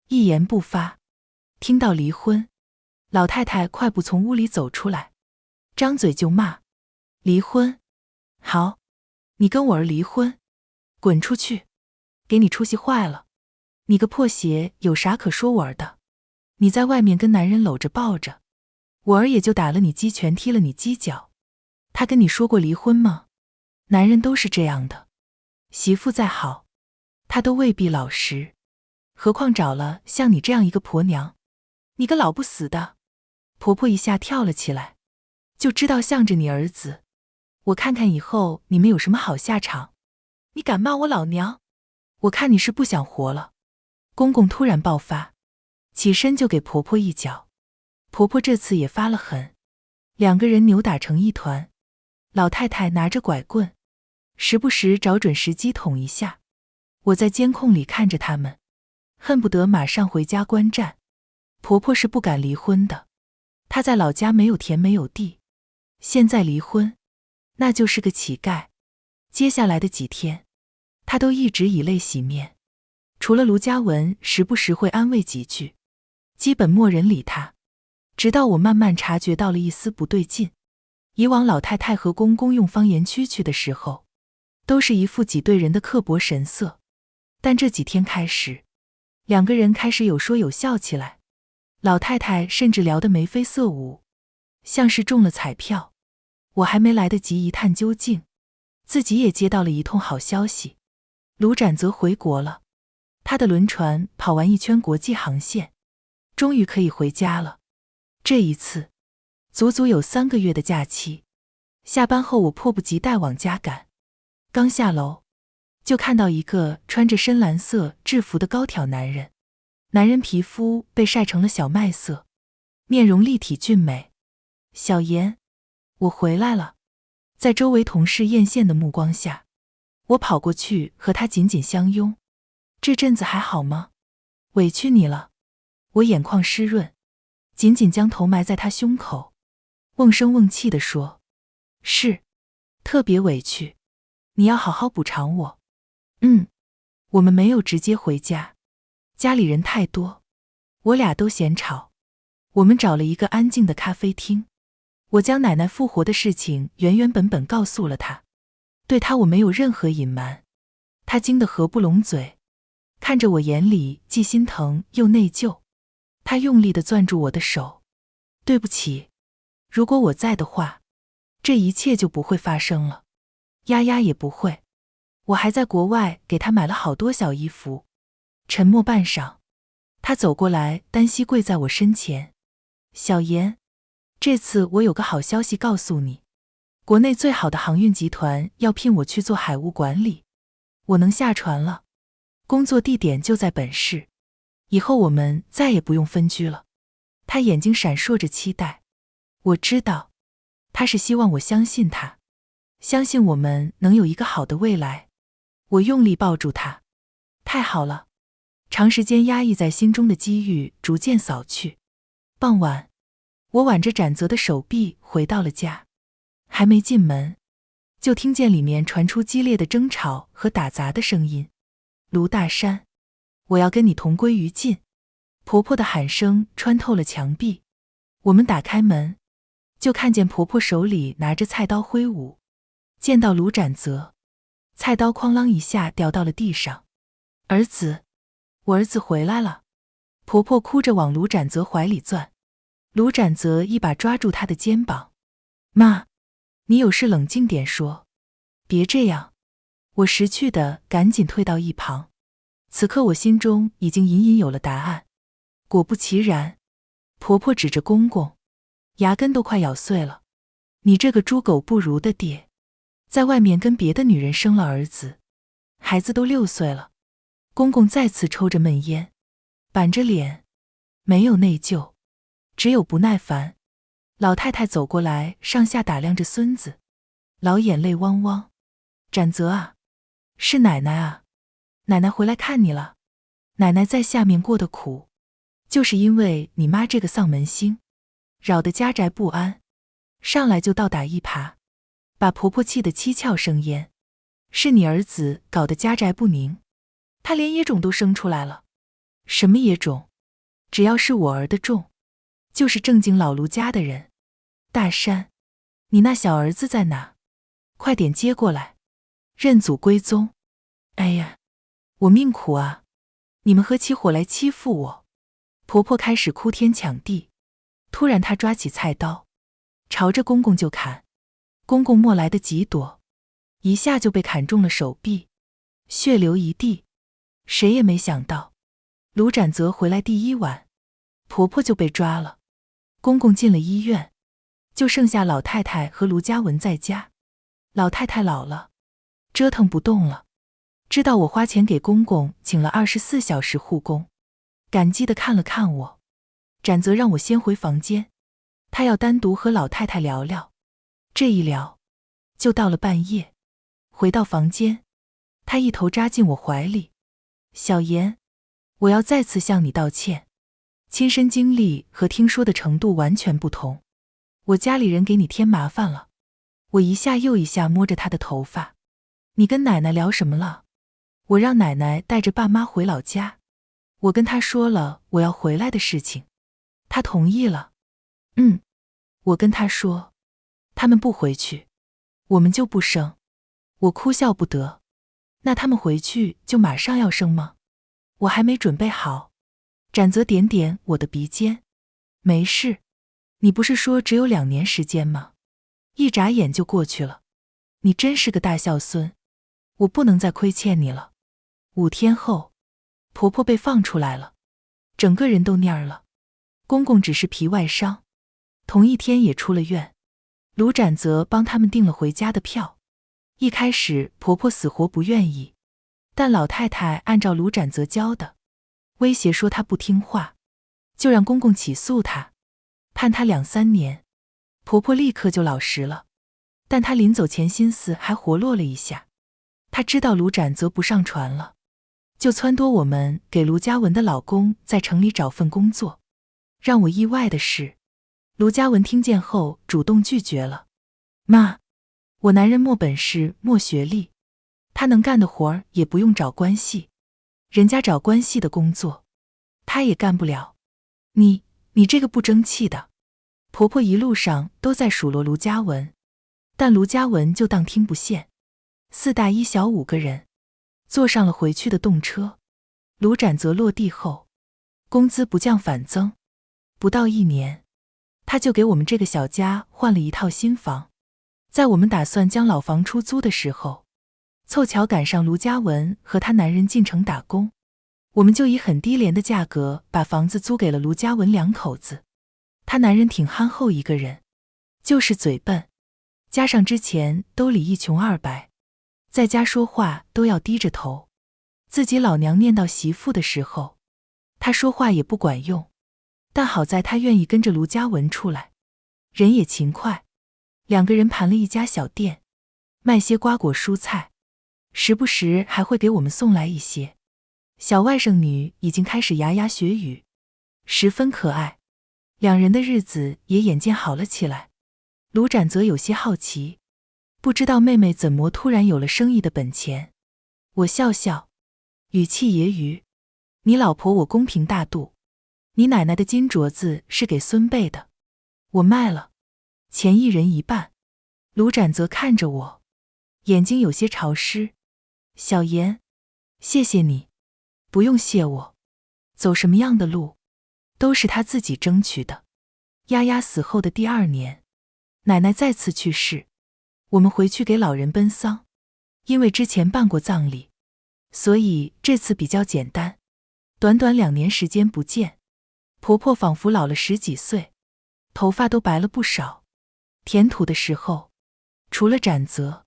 一言不发。听到离婚，老太太快步从屋里走出来，张嘴就骂：离婚？好，你跟我儿离婚，滚出去，给你出息坏了。你个破鞋，有啥可说我儿的？你在外面跟男人搂着抱着，我儿也就打了你鸡拳，踢了你鸡脚。他跟你说过离婚吗？男人都是这样的，媳妇再好，他都未必老实，何况找了像你这样一个婆娘。你个老不死的！婆婆一下跳了起来，就知道向着你儿子，我看看以后你们有什么好下场。你敢骂我老娘，我看你是不想活了。公公突然爆发，起身就给婆婆一脚。婆婆这次也发了狠，两个人扭打成一团。老太太拿着拐棍，时不时找准时机捅一下。我在监控里看着他们，恨不得马上回家观战。婆婆是不敢离婚的，她在老家没有田没有地，现在离婚，那就是个乞丐。接下来的几天，她都一直以泪洗面，除了卢嘉文时不时会安慰几句，基本没人理她。直到我慢慢察觉到了一丝不对劲。以往老太太和公公用方言蛐蛐的时候，都是一副挤兑人的刻薄神色，但这几天开始，两个人开始有说有笑起来。老太太甚至聊得眉飞色舞，像是中了彩票。我还没来得及一探究竟，自己也接到了一通好消息，卢展则回国了。他的轮船跑完一圈国际航线，终于可以回家了。这一次足足有3个月的假期。下班后我迫不及待往家赶，刚下楼就看到一个穿着深蓝色制服的高挑男人。男人皮肤被晒成了小麦色，面容立体俊美。小妍，我回来了。在周围同事艳羡的目光下，我跑过去和他紧紧相拥。这阵子还好吗？委屈你了。我眼眶湿润，紧紧将头埋在他胸口，瓮声瓮气地说，是，特别委屈，你要好好补偿我。我们没有直接回家，家里人太多，我俩都嫌吵。我们找了一个安静的咖啡厅，我将奶奶复活的事情原原本本告诉了他。对他我没有任何隐瞒，他惊得合不拢嘴，看着我眼里既心疼又内疚。他用力地攥住我的手，对不起，如果我在的话，这一切就不会发生了，丫丫也不会。我还在国外给他买了好多小衣服。沉默半晌，他走过来，单膝跪在我身前。小妍，这次我有个好消息告诉你，国内最好的航运集团要聘我去做海务管理，我能下船了，工作地点就在本市，以后我们再也不用分居了。他眼睛闪烁着期待，我知道，他是希望我相信他，相信我们能有一个好的未来。我用力抱住他，太好了，长时间压抑在心中的机遇逐渐扫去。傍晚，我挽着展泽的手臂回到了家，还没进门，就听见里面传出激烈的争吵和打杂的声音。卢大山，我要跟你同归于尽。婆婆的喊声穿透了墙壁。我们打开门，就看见婆婆手里拿着菜刀挥舞。见到卢展泽，菜刀哐啷一下掉到了地上。儿子，我儿子回来了。婆婆哭着往卢展泽怀里钻。卢展泽一把抓住她的肩膀。妈，你有事冷静点说，别这样。我识趣的赶紧退到一旁。此刻我心中已经隐隐有了答案。果不其然，婆婆指着公公，牙根都快咬碎了。你这个猪狗不如的爹，在外面跟别的女人生了儿子，孩子都6岁了。公公再次抽着闷烟，板着脸，没有内疚，只有不耐烦。老太太走过来，上下打量着孙子，老眼泪汪汪。展泽啊，是奶奶啊，奶奶回来看你了。奶奶在下面过的苦，就是因为你妈这个丧门星，扰得家宅不安，上来就倒打一耙，把婆婆气得七窍生烟。是你儿子搞得家宅不宁，他连野种都生出来了。什么野种？只要是我儿的种，就是正经老卢家的人。大山，你那小儿子在哪？快点接过来，认祖归宗。哎呀，我命苦啊，你们合起伙来欺负我。婆婆开始哭天抢地，突然她抓起菜刀，朝着公公就砍。公公莫来得及躲，一下就被砍中了手臂，血流一地。谁也没想到，卢展泽回来第1晚，婆婆就被抓了。公公进了医院，就剩下老太太和卢嘉文在家。老太太老了，折腾不动了，知道我花钱给公公请了24小时护工，感激地看了看我。展泽让我先回房间，他要单独和老太太聊聊。这一聊，就到了半夜。回到房间，他一头扎进我怀里。小妍，我要再次向你道歉。亲身经历和听说的程度完全不同。我家里人给你添麻烦了。我一下又一下摸着他的头发。你跟奶奶聊什么了？我让奶奶带着爸妈回老家。我跟她说了我要回来的事情，她同意了。我跟她说，他们不回去，我们就不生。我哭笑不得。那他们回去就马上要生吗？我还没准备好。展泽点点我的鼻尖。没事，你不是说只有2年时间吗？一眨眼就过去了。你真是个大孝孙，我不能再亏欠你了。5天后，婆婆被放出来了，整个人都蔫了。公公只是皮外伤，同一天也出了院。卢展泽帮他们订了回家的票。一开始婆婆死活不愿意，但老太太按照卢展泽教的，威胁说她不听话，就让公公起诉她，判她2、3年。婆婆立刻就老实了，但她临走前心思还活络了一下。她知道卢展泽不上传了，就撺掇我们给卢嘉文的老公在城里找份工作。让我意外的是，卢嘉文听见后主动拒绝了。妈，我男人没本事没学历，他能干的活儿也不用找关系，人家找关系的工作他也干不了。你这个不争气的。婆婆一路上都在数落卢嘉文，但卢嘉文就当听不见。4大1小5个人坐上了回去的动车。卢展泽落地后，工资不降反增，不到1年，他就给我们这个小家换了一套新房。在我们打算将老房出租的时候，凑巧赶上卢嘉文和他男人进城打工，我们就以很低廉的价格把房子租给了卢嘉文2口子。他男人挺憨厚一个人，就是嘴笨，加上之前兜里一穷二白，在家说话都要低着头。自己老娘念叨媳妇的时候，他说话也不管用。但好在他愿意跟着卢嘉文出来，人也勤快。2个人盘了一家小店，卖些瓜果蔬菜，时不时还会给我们送来一些。小外甥女已经开始牙牙学语，十分可爱。2人的日子也眼见好了起来。卢展则有些好奇，不知道妹妹怎么突然有了生意的本钱。我笑笑，语气揶揄，你老婆我公平大度，你奶奶的金镯子是给孙辈的，我卖了，钱1人1半。卢展则看着我，眼睛有些潮湿。小妍，谢谢你。不用谢我，走什么样的路都是他自己争取的。丫丫死后的第2年，奶奶再次去世，我们回去给老人奔丧。因为之前办过葬礼，所以这次比较简单。短短2年时间不见，婆婆仿佛老了10几岁，头发都白了不少。填土的时候，除了展泽，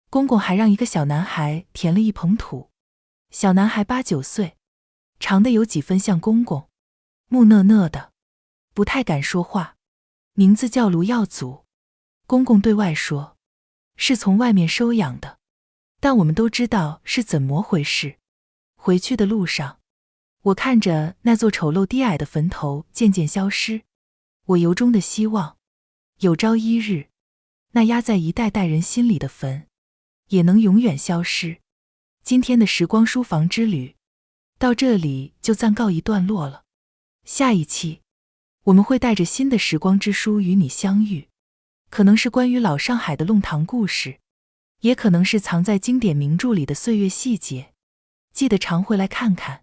公公还让一个小男孩填了一捧土。小男孩8、9岁，长得有几分像公公，木讷讷的，不太敢说话，名字叫卢耀祖。公公对外说是从外面收养的，但我们都知道是怎么回事。回去的路上，我看着那座丑陋低矮的坟头渐渐消失，我由衷的希望有朝一日，那压在一代代人心里的坟也能永远消失。今天的时光书房之旅到这里就暂告一段落了。下一期我们会带着新的时光之书与你相遇，可能是关于老上海的弄堂故事，也可能是藏在经典名著里的岁月细节。记得常回来看看。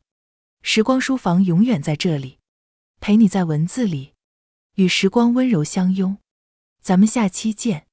时光书房永远在这里，陪你在文字里与时光温柔相拥。咱们下期见。